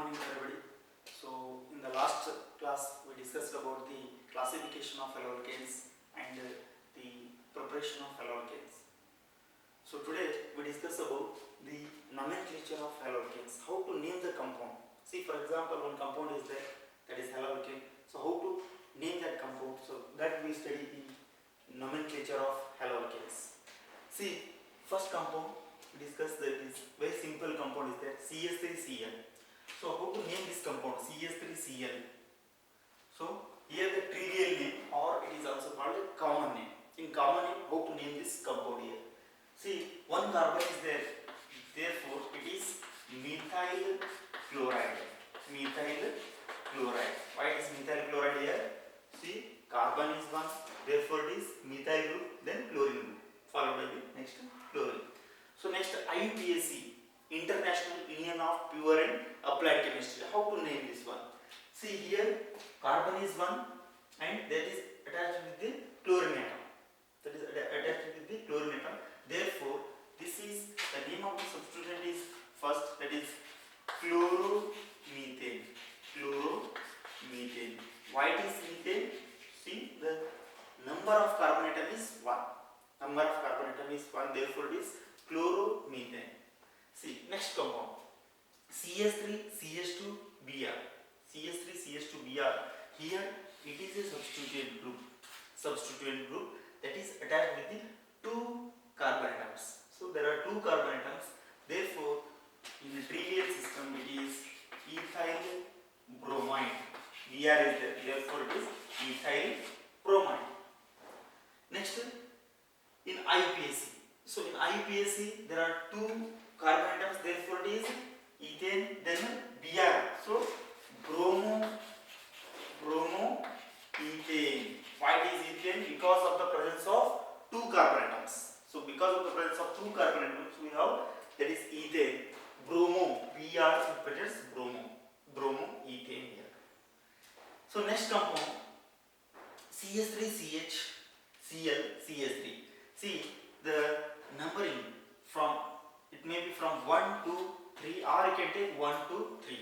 morning everybody. So in the last class we discussed about the classification of alkenes and the preparation of alkenes. So today we discuss about the nomenclature of alkenes, how to name the compound. See, for example, one compound is there, that is alkane. So how to name that compound? So that we study in nomenclature of alkenes. See, first compound we discuss that is very simple compound is that CH3Cl. So how to name this compound CH3Cl? So here the trivial name, or it is also called a common name. In common name, how to name this compound here? See, one carbon is there, therefore it is methyl chloride. Methyl chloride. Why it is methyl chloride here? See, carbon is one, therefore it is methyl group, then chlorine group, followed by the next chlorine. So next IUPAC, International Union of Pure and Applied Chemistry. How to name this one? See here, carbon is one, and that is attached with the chlorine atom. That is attached with the chlorine atom. Therefore, this is the name of the substituent is first, that is chloromethane. Chloromethane. Why it is methane? See, the number of carbon atom is 1. Number of carbon atom is 1. Therefore, it is chloromethane. See, next compound CH3CH2Br. CH3CH2Br. Here it is a substituent group. Substituent group that is attached with the 2 carbon atoms. So there are 2 carbon atoms. Therefore, in the trivial system it is ethyl bromide. Br is there. Therefore, it is ethyl bromide. Next, in IUPAC. So in IUPAC there are 2 carbon atoms, therefore it is ethane, then Br. So bromoethane. Why it is ethane? Because of the presence of 2 carbon atoms. So because of the presence of 2 carbon atoms we have that is ethane. Bromo, Br represents bromoethane here. So next compound CH3CHCl CH3. See, the numbering from, it may be from 1 to 3, or you can take 1 to 3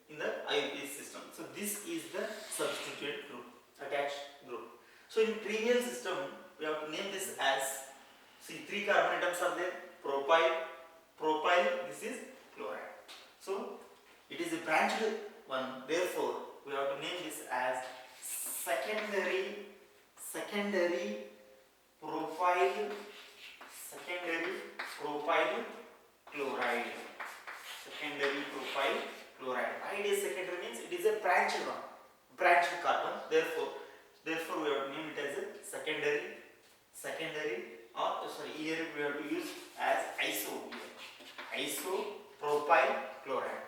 in the IUPAC system. So this is the substituent group, attached group. So in trivial system we have to name this as, see, 3 carbon atoms are there, propyl, this is chloride. So it is a branched one, therefore we have to name this as secondary propyl chloride. Secondary propyl chloride. Why it is secondary means it is a branched one, branched carbon. Therefore we have to name it as a secondary, or here we have to use as isopropyl chloride.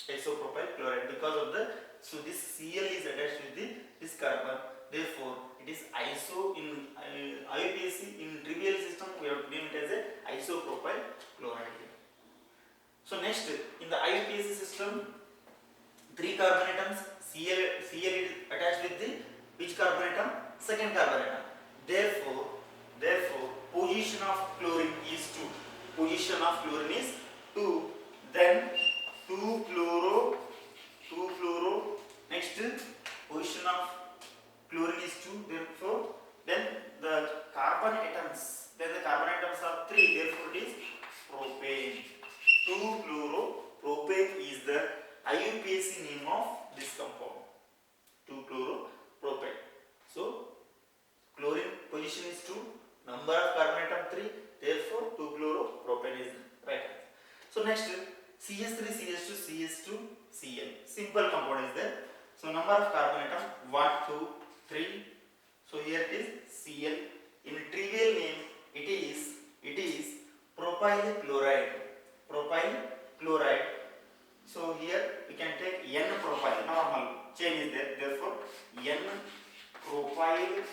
Isopropyl chloride, because of the, so this Cl is attached with this carbon. Therefore it is iso. In IUPAC, in trivial system we have to name it as a isopropyl chloride. So next, in the IUPAC system 3 carbon atoms, Cl is attached with the which carbon atom? Second carbon atom. Therefore position of chlorine is 2. Position of chlorine is 2. Then 2 chloro. Next, position of chlorine is 2. Therefore, then the carbon atoms are 3. Therefore, it is propane. 2 chloropropane is the IUPAC name of this compound. 2 chloropropane. So chlorine position is 2. Number of carbon atom 3. Therefore, 2 chloropropane is right. So next, CH3CH2CH2Cl. Simple compound is there. So number of carbon atom 1, 2, 3. So here it is Cl. In trivial name it is propyl chloride. So here we can take N-propyl. Normal chain is there. Therefore N-propyl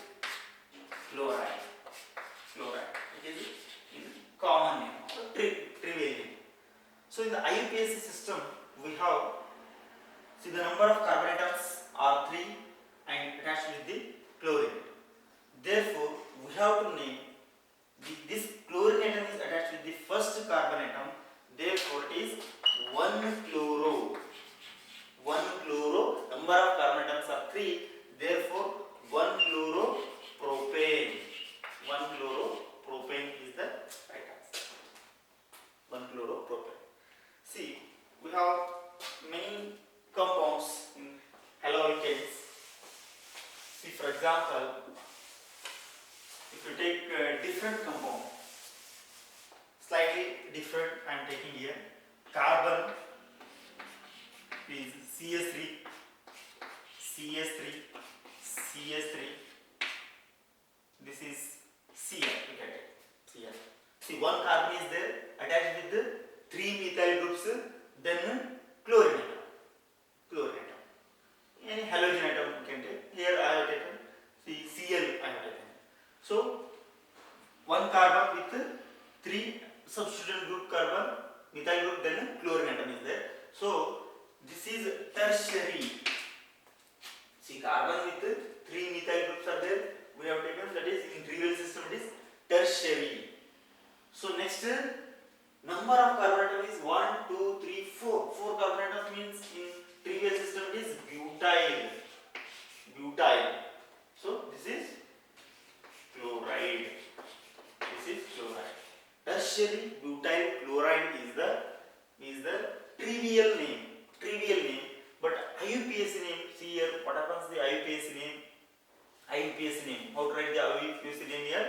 chloride. It is in common name, so trivial name. So in the IUPAC system we have, see, the number of carbon atoms are 3 and attached with the chlorine. Therefore we have to name this chlorine atom is attached with the first carbon atom. Therefore it is 1 chloro. different compound, slightly different. I am taking here carbon is CS3, CS3, CS3. This is Cl. Look at it. Cl. See, one carbon is there attached with the three methyl groups. Then chlorine atom. Chlorine atom. Any halogen atom you can take. Here I have taken. See, Cl I have taken. So one carbon with three substituent group carbon, methyl group, then chlorine atom is there. So this is tertiary. See, carbon with three methyl groups are there. We have taken, that is in trivial system it is tertiary. So next, number of carbon atoms is 1, 2, 3, 4. 4 carbon atoms means in trivial system it is butyl. Butyl. So this is chloride. This is chloride. Tertiary butyl chloride is the trivial name. Trivial name. But IUPAC name, see here what happens the IUPAC name. IUPAC name. How to write the IUPAC name here?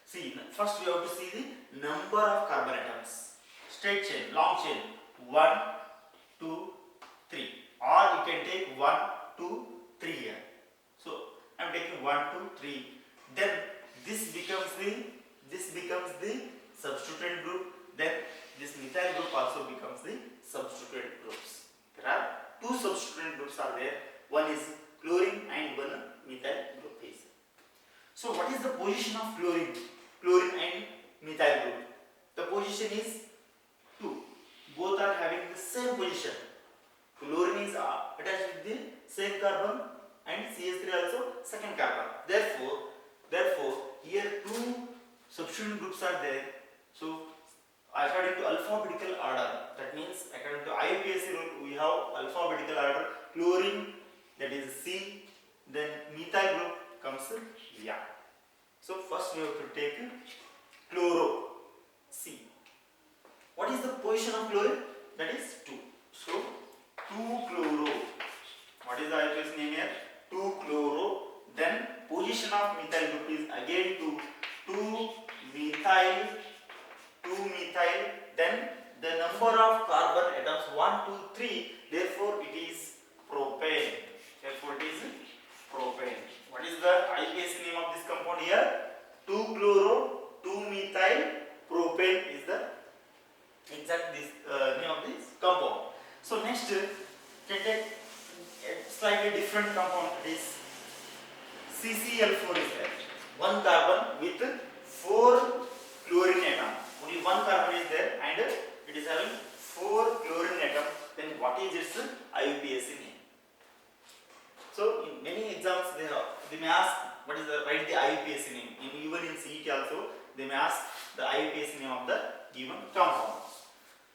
See, first we have to see the number of carbon atoms. Straight chain, long chain. 1, 2, 3. Or you can take 1, 2, 3 here. So I am taking 1, 2, 3. Then this becomes the substituent group. Then this methyl group also becomes the substituent groups. There are two substituent groups are there. One is chlorine and one methyl group is. So what is the position of chlorine and methyl group? The position is 2. Both are having the same position. Chlorine is attached with the same carbon and CH3 also second carbon. Therefore here two substituent groups are there. So according to alphabetical order, that means according to IUPAC rule we have alphabetical order. Chlorine, that is C, then methyl group comes yeah. So first we have to take chloro, C. What is the position of chlorine? That is 2. So 2-chloro. What is the IUPAC name here? 2-chloro. Then position of methyl group is again 2-methyl. Then the number of carbon atoms 1, 2, 3. Therefore it is propane. What is the IUPAC name of this compound here? 2-chloro, 2-methyl propane is the exact name of this compound. So next, can take a slightly different compound. It is CCl4 is there. One carbon with 4 chlorine atom. Only one carbon is there and it is having 4 chlorine atom. Then what is its IUPAC name? So in many exams they may ask what is write the IUPAC name. Even in CET also they may ask the IUPAC name of the given compound.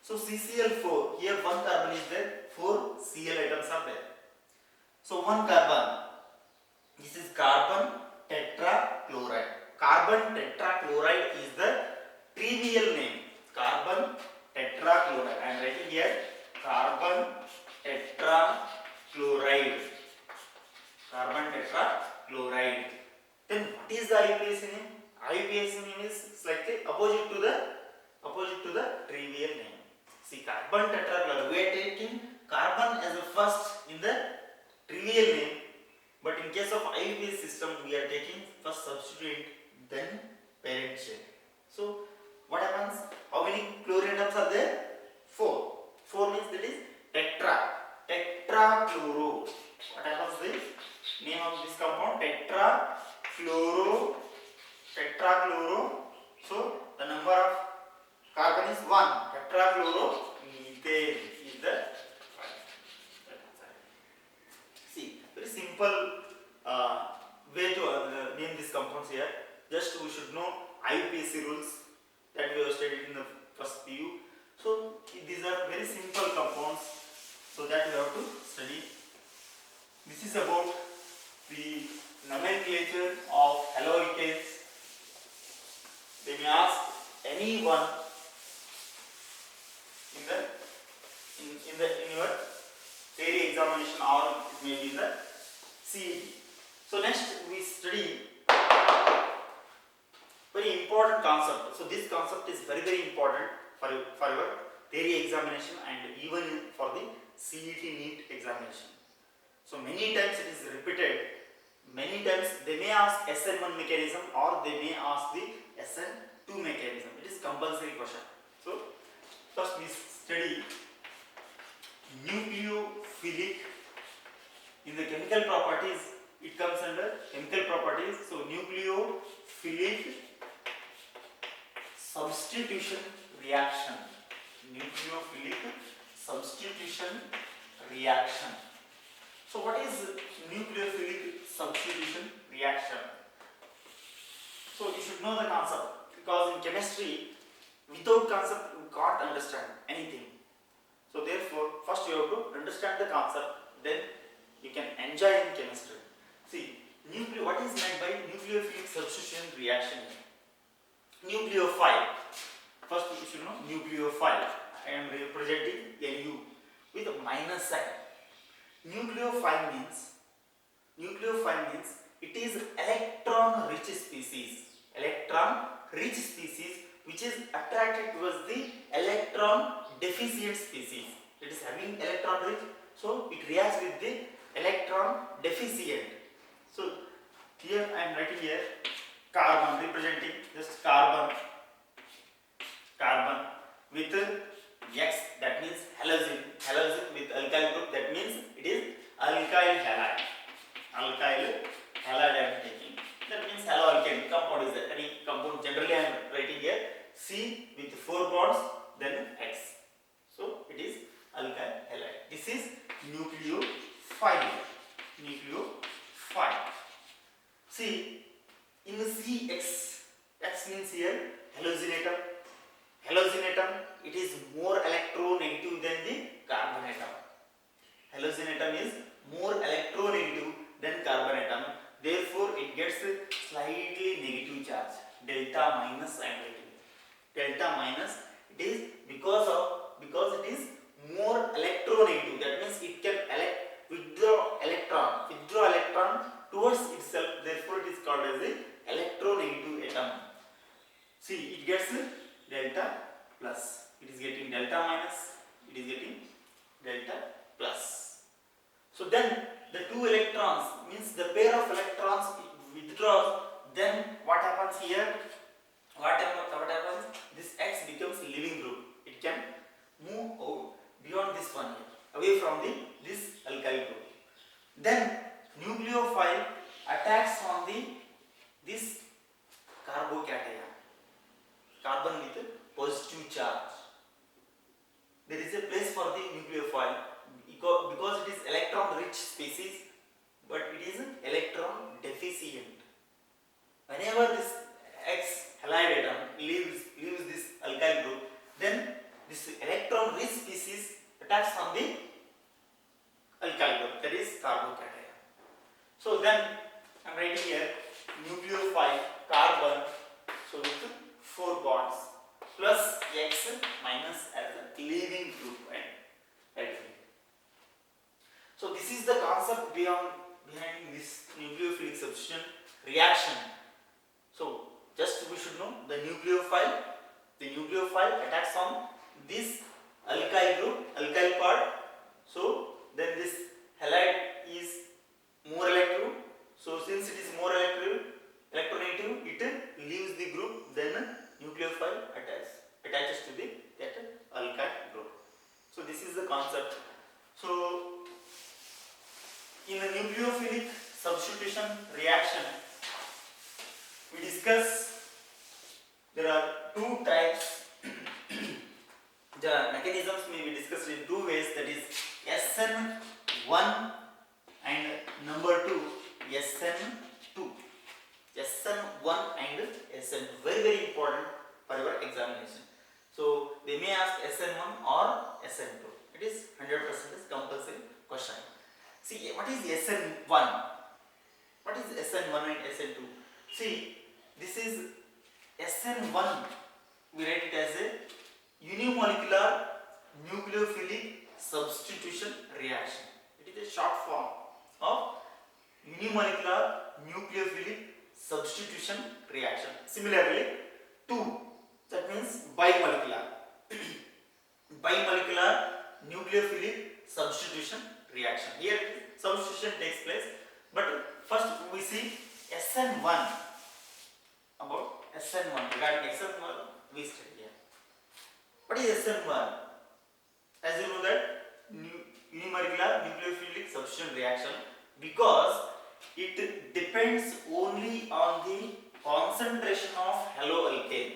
So CCl4, here one carbon is there, 4 Cl atoms are there. So one carbon, this is carbon tetrachloride. Carbon tetrachloride is the trivial name. Carbon tetrachloride. I am writing here carbon tetrachloride. Carbon tetrachloride. Then what is the IUPAC name? IUPAC name is slightly opposite to the trivial name. See, carbon tetrachloride. We are taking carbon as the first in the trivial name, but in case of IUPAC system, we are taking first substituent, then parent chain. So what happens? How many chlorine atoms are there? 4. 4 means that is tetrachloro. What happens? The name of this compound tetrachloro. So the number of carbon is 1. Tetrachloromethane is the. See, very simple way to name these compounds here. Just we should know IUPAC rules that we have studied in the first PU. So these are very simple compounds, so that we have to study. This is about the nomenclature of haloalkanes. They may ask anyone in your theory examination, or it may be in the CET. So next we study very very important concept. So this concept is very important for your theory examination and even for the CET NEET examination. So many times it is repeated. Many times they may ask SN1 mechanism or they may ask the SN2 mechanism. It is compulsory question. So first we study nucleophilic. In the chemical properties, it comes under chemical properties. So nucleophilic substitution reaction. Nucleophilic substitution reaction. So what is nucleophilic substitution reaction? So you should know the concept, because in chemistry, without concept you can't understand anything. So therefore, first you have to understand the concept, then you can enjoy in chemistry. See, what is meant by nucleophilic substitution reaction? Nucleophile. First you should know nucleophile. I am representing Nu with a minus sign. Nucleophile means it is electron rich species. Electron rich species which is attracted towards the electron deficient species. It is having electron rich, so it reacts with the electron deficient. So here I am writing here carbon, representing just carbon with X, that means halogen with alkyl group, that means it is alkyl halide I am taking, that means haloalkane compound is there. Any compound generally I am writing here C with 4 bonds, then X, so it is alkyl halide. This is nucleophile. See, in the CX, X means here halogen atom, it is more electronegative than the carbon atom. Halogen atom is more electronegative than carbon atom, therefore it gets slightly negative charge, delta minus I am writing. Delta minus, it is because it is more electronegative, that means it can withdraw electron towards itself, therefore it is called as a electronegative atom. See, it gets delta plus, it is getting delta minus, it is getting delta plus. So then the two electrons, means the pair of electrons withdraws, then what happens here? What happens? This X becomes a living group. It can move out beyond this one here, away from this alkyl group. Then nucleophile attacks on this carbocation, carbon with positive charge. There is a place for the nucleophile because it is electron rich species, but it is electron deficient. Whenever this X halide atom leaves this alkyl group, then this electron rich species attacks on the alkyl group, that is carbocation. So then I am writing here nucleophile carbon, so with 4 bonds plus X minus as a leaving group, and so this is the concept behind this nucleophilic substitution reaction. So just we should know the nucleophile attacks on this alkyl group, alkyl part. So then this halide is more electro, so since it is more electronegative, it leaves the group, then nucleophile attaches to that alkyl group. So this is the concept. So in a nucleophilic substitution reaction, we discuss there are 2 types. The mechanisms may be discussed in 2 ways, that is SN1 and number 2 SN2. SN1 and SN2, very important for your examination. So they may ask SN1 or SN2. It is 100% compulsory question. See, what is SN1? What is SN1 and SN2? See, this is SN1. We write it as a unimolecular nucleophilic substitution reaction. It is a short form of unimolecular nucleophilic substitution reaction. Similarly, 2, that means bimolecular. Bimolecular nucleophilic substitution reaction. Here substitution takes place, but first we see SN1. About SN1, regarding SN1 we study here. What is SN1? As you know that unimolecular nucleophilic substitution reaction, because it depends only on the concentration of haloalkane.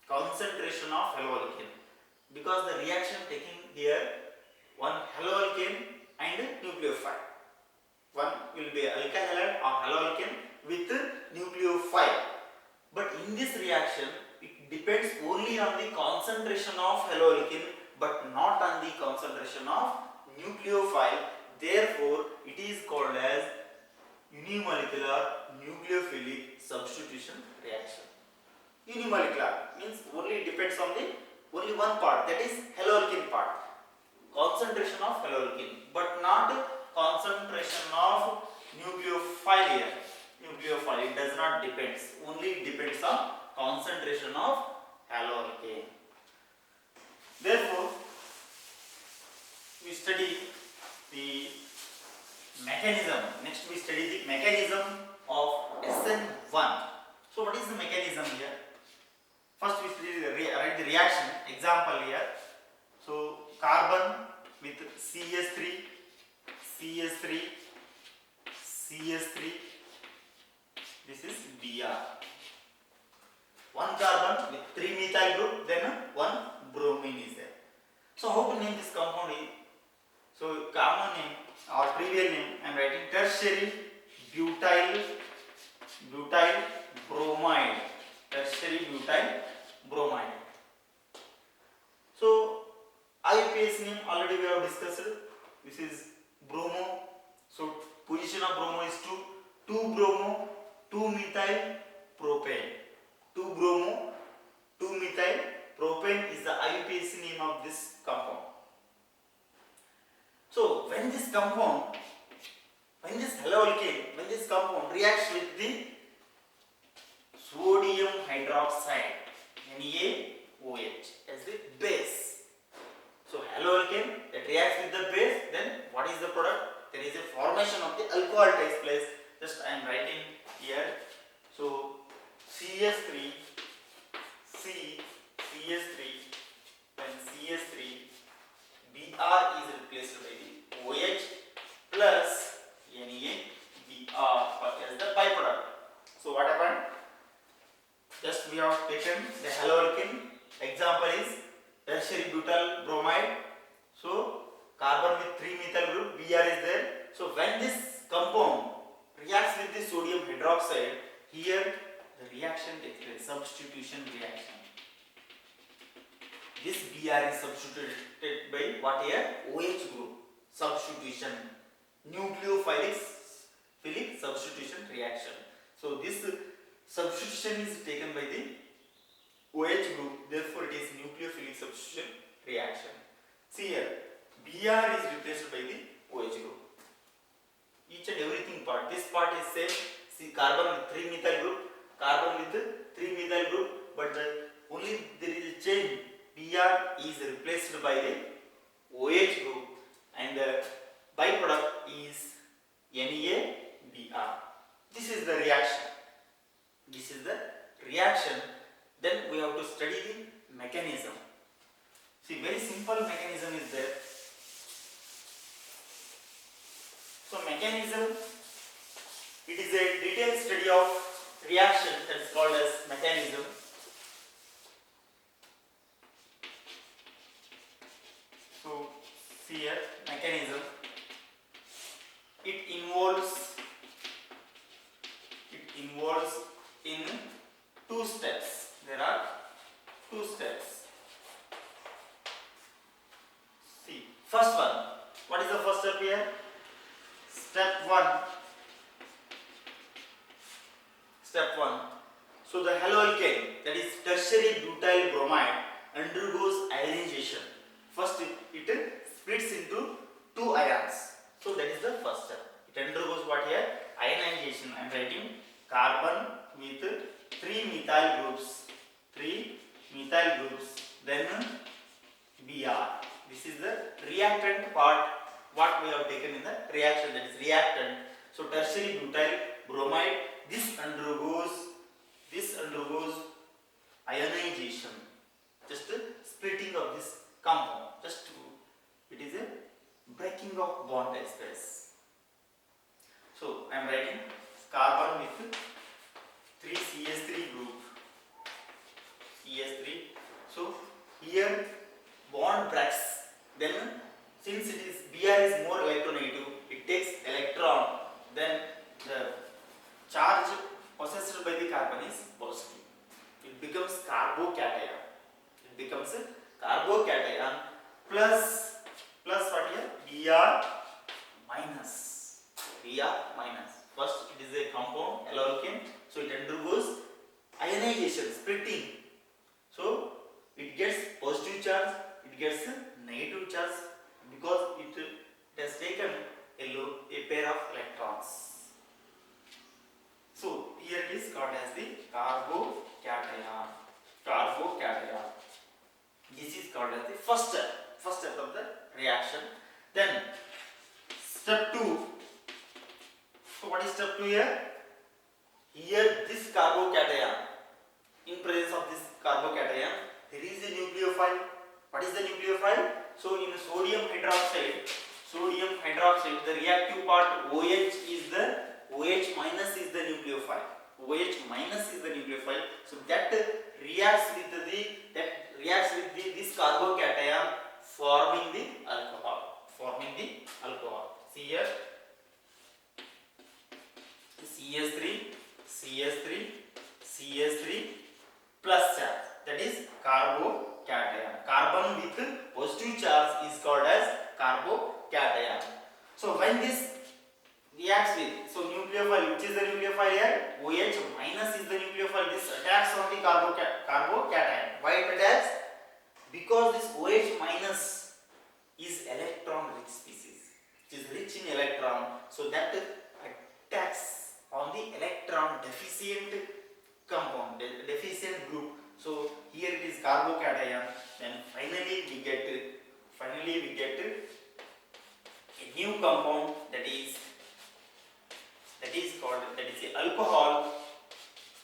Concentration of haloalkane. Because the reaction taking here one haloalkane and nucleophile. One will be alkyl halide or haloalkane with nucleophile. But in this reaction, it depends only on the concentration of haloalkane, but not on the concentration of nucleophile. Therefore, it is called as unimolecular nucleophilic substitution reaction. Unimolecular means only depends on the only one part, that is haloalkane part, concentration of haloalkane, but not concentration of nucleophile here. Nucleophile, it does not depends, only depends on concentration of haloalkane. Therefore, we study the mechanism. Next we study the mechanism of SN1. So what is the mechanism here? First we study write the reaction. Example here. So carbon with CS3, CS3, CS3. This is Br. One carbon with 3 methyl group, then one bromine is there. So how to name this compound? So common name or trivial name I am writing tertiary butyl bromide. Tertiary butyl bromide. So IUPAC name already we have discussed. This is bromo. So position of bromo is 2 bromo 2 methyl propane. 2 bromo 2 methyl propane is the IUPAC name of this compound. So when this compound, when this haloalkane, when this compound reacts with the sodium hydroxide NaOH as the base. So haloalkane that reacts with the base, then what is the product? There is a formation of the alcohol takes place. Just I am writing here. So CS3, CS3, and CS3, Br is replaced by the OH plus NaBr as the byproduct. So what happened? Just we have taken the haloalkane. Example is tertiary butyl bromide. So carbon with 3 methyl group, Br is there. So when this compound reacts with the sodium hydroxide, here the reaction takes place, substitution reaction. This Br is substituted by what here? OH group. Substitution. Nucleophilic substitution reaction. So this substitution is taken by the OH group. Therefore, it is nucleophilic substitution reaction. See here, Br is replaced by the OH group. Each and everything part. This part is same. See, carbon with 3 methyl group, carbon with 3 methyl group, but only there is a change. Br is replaced by the OH group, and the byproduct is NaBr. This is the reaction. This is the reaction. Then we have to study the mechanism. See, very simple mechanism is there. So mechanism, it is a detailed study of reaction that is called as mechanism. So see here, mechanism. It involves in 2 steps. There are 2 steps. See, first one. What is the first step here? Step 1. Step 1. So the haloalkane, that is tertiary butyl bromide, undergoes ionization. First it splits into 2 ions. So that is the first step. It undergoes what here? Ionization. I am writing carbon with 3 methyl groups, then Br. This is the reactant part, what we have taken in the reaction, that is reactant. So tertiary butyl bromide, this undergoes ionization, just splitting of this compound, it is a breaking of bond space. So I am writing carbon with 3 CH3 group, CH3. So here bond breaks. Then since it is Br is more electronegative, it takes electron. Then the charge possessed by the carbon is positive. It becomes carbocation. Plus what here? Br minus. First it is a compound alkane, so it undergoes ionization, splitting. So it gets positive charge, it gets negative charge because it has taken a pair of electrons. So here it is called as the carbocation. This is called as the first step of the reaction. Then step 2. So what is step 2 here? Here this carbocation, in presence of this carbocation, there is a nucleophile. What is the nucleophile? So in sodium hydroxide, the reactive part OH minus is the nucleophile. So that reacts with this carbocation, forming the alcohol. See here, CH3 plus charge, that is carbocation. Carbon with positive charge is called as carbocation. So when this reacts with, so nucleophile, which is the nucleophile here? OH minus is the nucleophile. This attacks on the carbocation. Why it attacks? Because this OH minus is electron rich species. It is rich in electron, so that attacks on the electron deficient compound, deficient group. So here it is carbocation. Then finally we get a new compound, that is the alcohol.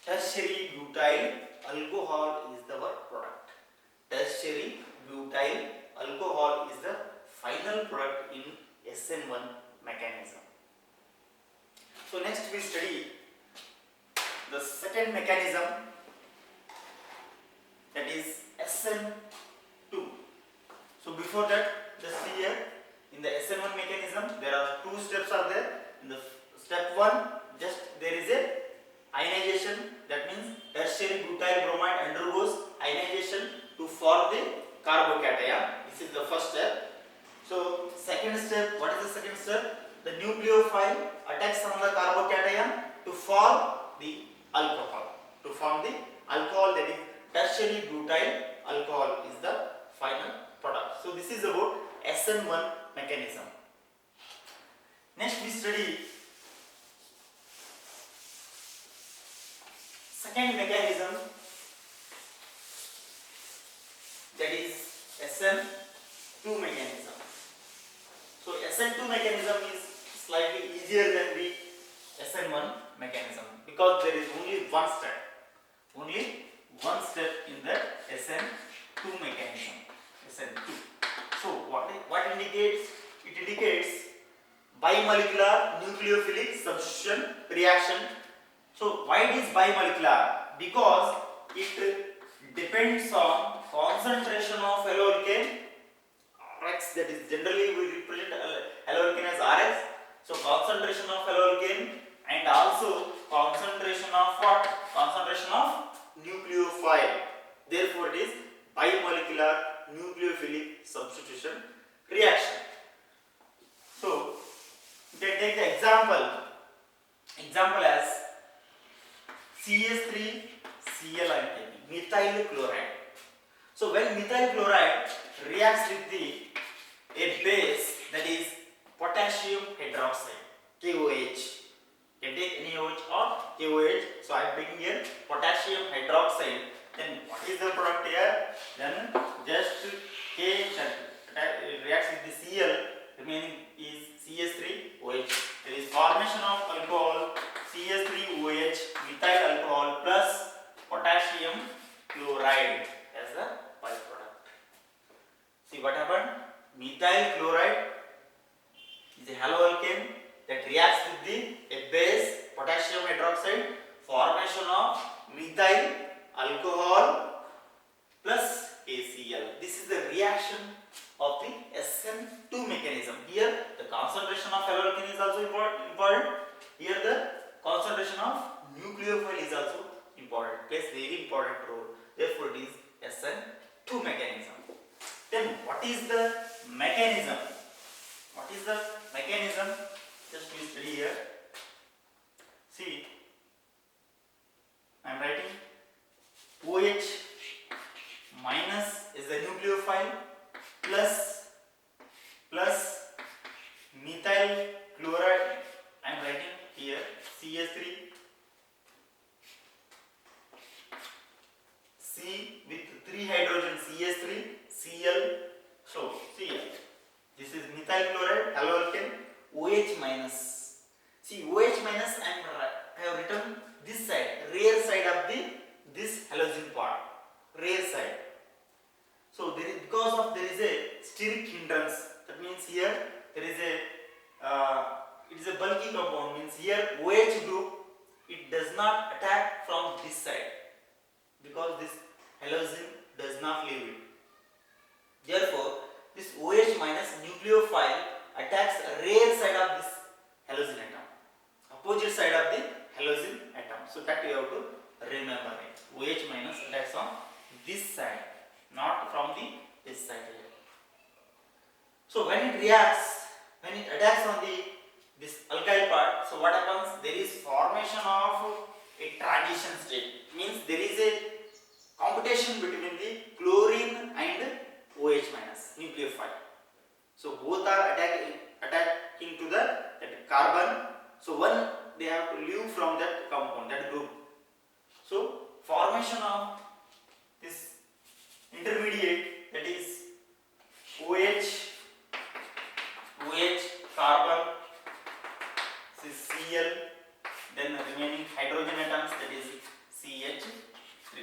Tertiary butyl alcohol is the product. Tertiary butyl alcohol is the final product in SN1 mechanism. So next we study the second mechanism, that is SN2. So before that, just see here, in the SN1 mechanism there are two steps are there. In the step 1, just there is a ionization, that means tertiary butyl bromide undergoes ionization to form the carbocation. This is the first step. So second step, what is the second step? The nucleophile attacks on the carbocation to form the alcohol. That is tertiary butyl alcohol is the final product. So this is about SN1 mechanism. Next we study second mechanism, that is SN2 mechanism. So SN2 mechanism is slightly easier than the SN1 mechanism because there is only one step in the SN2 mechanism. So what indicates? It indicates bimolecular nucleophilic substitution reaction. So why it is bimolecular? Because it depends on concentration of haloalkane Rx, that is generally we represent haloalkane as Rx. So concentration of haloalkane and also concentration of what? Concentration of nucleophile. Therefore it is bimolecular nucleophilic substitution reaction. So we can take the example as CH3Cl I am taking, methyl chloride. So when methyl chloride reacts with a base, that is potassium hydroxide, KOH. can take any OH or KOH. So I am taking here potassium hydroxide. Then what is the product here? Then just K that reacts with the Cl, remaining is CH3OH. There is formation of alcohol CH3OH methyl alcohol plus potassium chloride as the byproduct. See what happened? Methyl chloride is a haloalkane that reacts with a base potassium hydroxide, formation of methyl alcohol plus KCl. This is the reaction of the SN2 mechanism. Here the concentration of haloalkane is also important. Here the concentration of nucleophile is also important, plays very important role. Therefore it is SN2 mechanism. Then what is the mechanism? What is the mechanism? Just we study here. See, I am writing OH minus is the nucleophile plus methyl chloride. I am writing here CH3 C with 3 hydrogen CH3 Cl. So Cl. This is methyl chloride haloalkane. OH minus. See OH minus I have written this side, rear side of this halogen part, rear side. So there is, because there is a steric hindrance. That means here there is it is a bulky compound. Means here OH group, it does not attack from this side because this halogen does not leave it. Therefore, this OH minus nucleophile attacks rear side of this halogen atom, opposite side of the halogen atom. So that you have to remember it. OH minus attacks on this side, not from this side here. So when it reacts, when it attacks on this alkyl part, so what happens? There is formation of a transition state. Means there is a competition between the chlorine and OH minus nucleophile. So both are attacking to that carbon. So one they have to leave from that compound, that group. So formation of this intermediate, that is OH carbon, this is Cl, then the remaining hydrogen atoms, that is CH3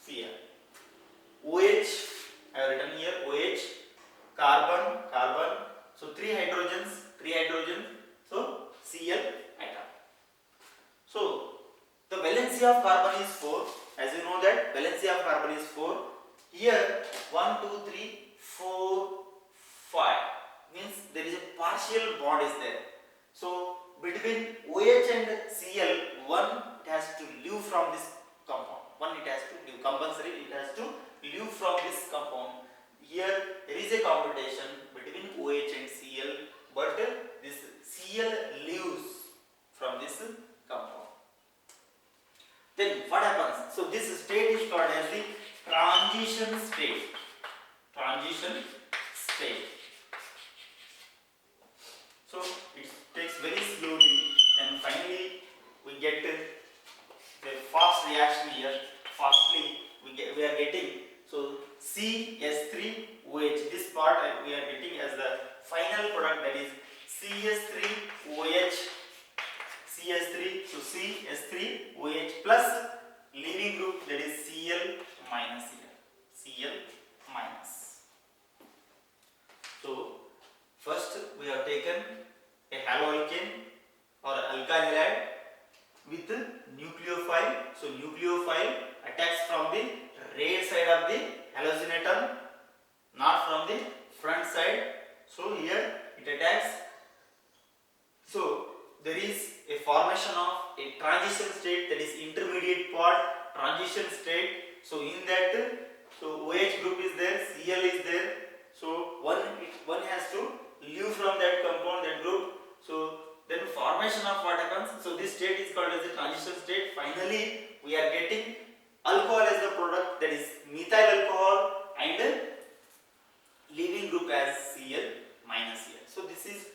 Cl. OH, I have written here OH, carbon, so 3 hydrogens, so Cl atom. So the valency of carbon is 4. As you know that valency of carbon is 4. Here 1, 2, 3, 4, 5 means there is a partial bond is there. So between OH and Cl, one it has to leave from this compound. One it has to leave, compulsory it has to leave from this compound. Here there is a competition between OH and Cl, but this Cl leaves from this compound. Then what happens? So this state is called as the transition state. Transition state. So it takes very slowly, then finally we get the fast reaction here. Fastly we are getting, so CH3OH, this part we are getting as the final product, that is CH3OH, CH3, so CH3OH plus leaving group, that is Cl minus here, Cl minus. So first we have taken a haloalkane or alkyl halide with nucleophile. So nucleophile attacks from the rear side of the halogen atom, not from the front side. So here it attacks. So there is a formation of a transition state, that is intermediate part, transition state. So in that, so OH group is there, Cl is there. So one has to leave from that compound, that group. So then formation of what happens? So this state is called as the transition state. Finally we are getting alcohol as the product, that is methyl alcohol, and leaving group as Cl minus here. So this is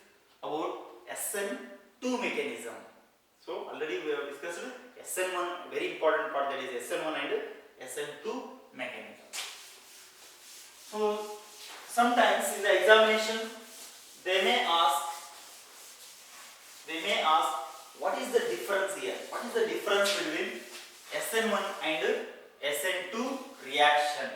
about SN2 mechanism. SN1, very important part, that is SN1 and SN2 mechanism. So sometimes in the examination they may ask what is the difference here? What is the difference between SN1 and SN2 reaction?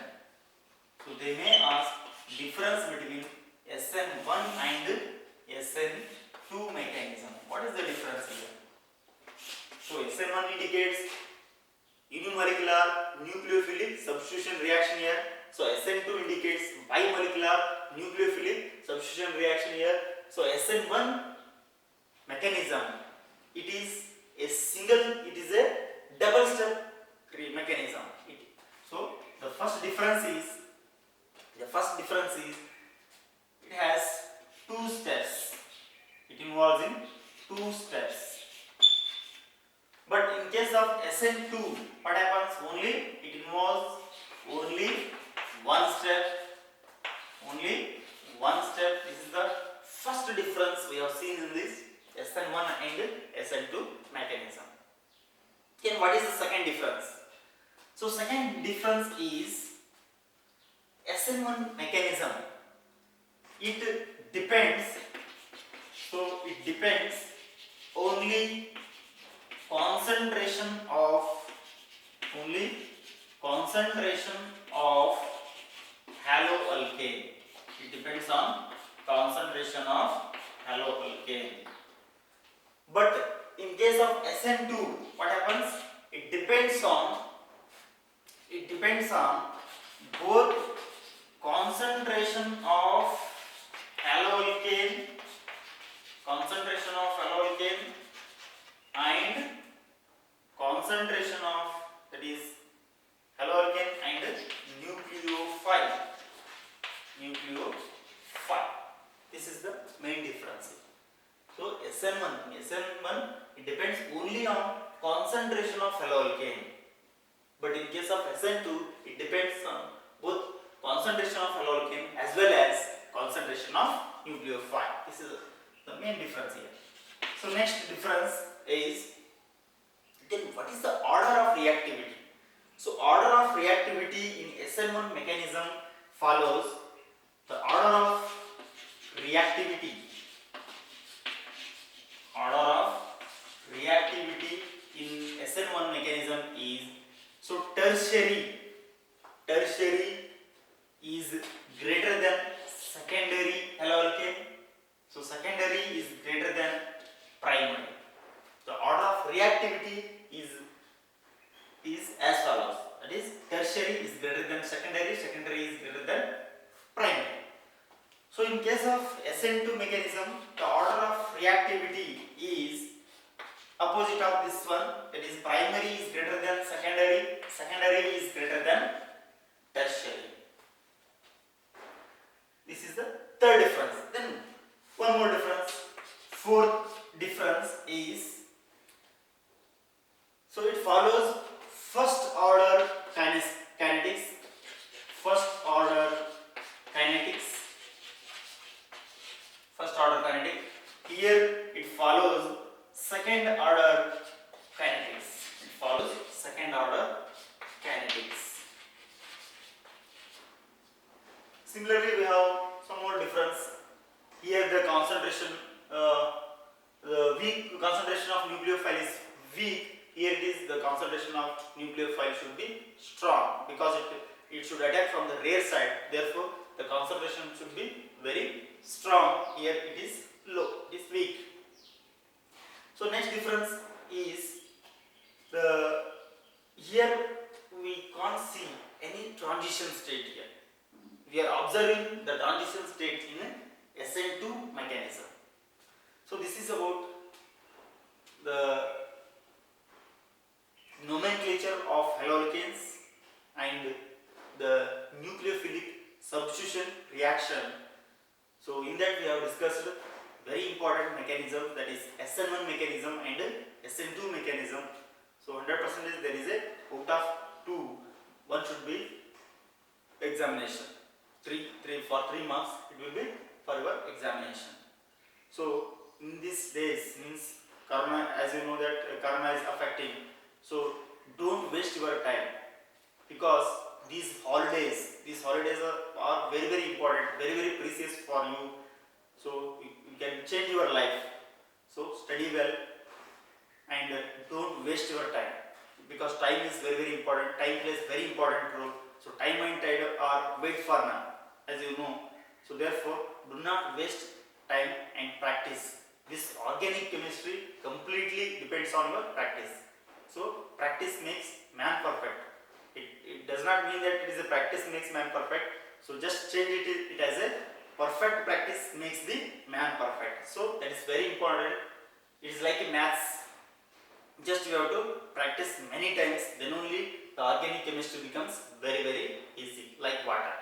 So they may ask difference between SN1 and SN2 mechanism. What is the difference here? So SN1 indicates unimolecular nucleophilic substitution reaction here. So SN2 indicates bimolecular nucleophilic substitution reaction here. So SN1 mechanism, it is a double step mechanism. So the first difference is it has two steps. It involves in two steps. But in case of SN2, what happens? It involves only one step. This is the first difference we have seen in this SN1 and SN2 mechanism. Then what is the second difference? So second difference is SN1 mechanism. It depends only concentration of haloalkane. It depends on concentration of haloalkane. But in case of SN2, what happens? It depends on both concentration of haloalkane and concentration of, that is, haloalkane and nucleophile. This is the main difference. So SN1, it depends only on concentration of haloalkane. But in case of SN2, it depends on both concentration of haloalkane as well as concentration of nucleophile. This is the main difference here. So next difference is, then what is the order of reactivity? So order of reactivity in SN1 mechanism follows the order of reactivity. In SN1 mechanism is, so tertiary is greater than secondary haloalkane. So secondary is greater than primary. The order of reactivity is as follows. That is, tertiary is greater than secondary is greater than primary. So in case of SN2 mechanism, the order of reactivity is opposite of this one. That is, primary is greater than secondary is greater than tertiary. This is the third difference. Then one more difference. Fourth difference is, so it follows first order kinetics. Here it follows second order kinetics. Similarly, we have some more difference. Here the concentration, the weak concentration of nucleophile is weak. Here it is, the concentration of nucleophile should be strong, because it should attack from the rear side. Therefore, the concentration should be very strong. Here it is low, it is weak. So next difference is, here we can't see any transition state here. We are observing the transition state in SN2 mechanism. So this is about the nomenclature of haloalkanes and the nucleophilic substitution reaction. So in that we have discussed very important mechanism, that is SN1 mechanism and SN2 mechanism. So 100% there is a out of 2, one should be examination. 3 marks it will be for your examination. So in these days, means corona, as you know that corona is affecting So don't waste your time, because these holidays are very very important, very very precious for you. So you can change your life. So study well and don't waste your time, because time is very very important. Time plays very important role. So time and tide are wait for none, as you know. So therefore do not waste time and practice. This organic chemistry completely depends on your practice. So practice makes man perfect. It does not mean that it is a practice makes man perfect. So just change it as a perfect practice makes the man perfect. So that is very important. It is like a maths. Just you have to practice many times, then only the organic chemistry becomes very very easy, like water.